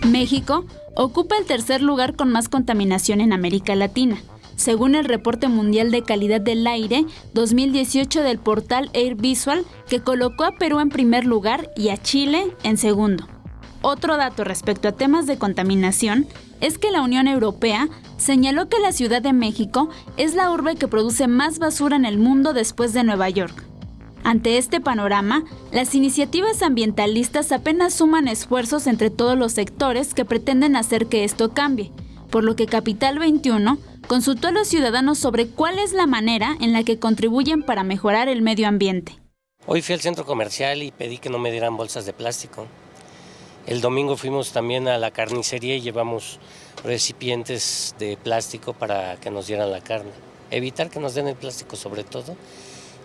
México ocupa el tercer lugar con más contaminación en América Latina, según el Reporte Mundial de Calidad del Aire 2018 del portal Air Visual, que colocó a Perú en primer lugar y a Chile en segundo. Otro dato respecto a temas de contaminación es que la Unión Europea señaló que la Ciudad de México es la urbe que produce más basura en el mundo después de Nueva York. Ante este panorama, las iniciativas ambientalistas apenas suman esfuerzos entre todos los sectores que pretenden hacer que esto cambie, por lo que Capital 21 consultó a los ciudadanos sobre cuál es la manera en la que contribuyen para mejorar el medio ambiente. Hoy fui al centro comercial y pedí que no me dieran bolsas de plástico. El domingo fuimos también a la carnicería y llevamos recipientes de plástico para que nos dieran la carne. Evitar que nos den el plástico sobre todo.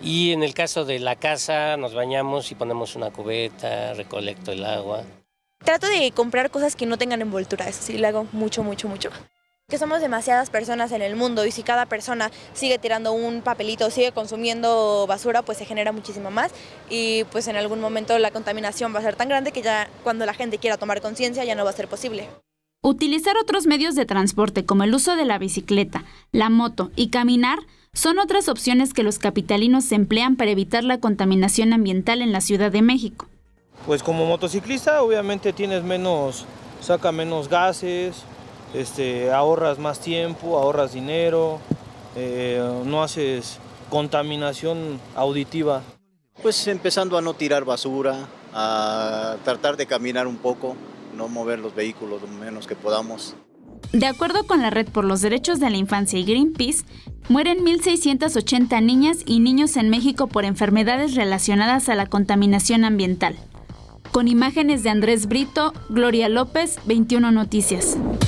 Y en el caso de la casa nos bañamos y ponemos una cubeta, recolecto el agua. Trato de comprar cosas que no tengan envoltura, eso sí, lo hago mucho. Que somos demasiadas personas en el mundo y si cada persona sigue tirando un papelito, sigue consumiendo basura, pues se genera muchísimo más y pues en algún momento la contaminación va a ser tan grande que ya cuando la gente quiera tomar conciencia ya no va a ser posible. Utilizar otros medios de transporte como el uso de la bicicleta, la moto y caminar son otras opciones que los capitalinos emplean para evitar la contaminación ambiental en la Ciudad de México. Pues como motociclista obviamente saca menos gases, ahorras más tiempo, ahorras dinero, no haces contaminación auditiva. Pues empezando a no tirar basura, a tratar de caminar un poco, no mover los vehículos lo menos que podamos. De acuerdo con la Red por los Derechos de la Infancia y Greenpeace, mueren 1,680 niñas y niños en México por enfermedades relacionadas a la contaminación ambiental. Con imágenes de Andrés Brito, Gloria López, 21 Noticias.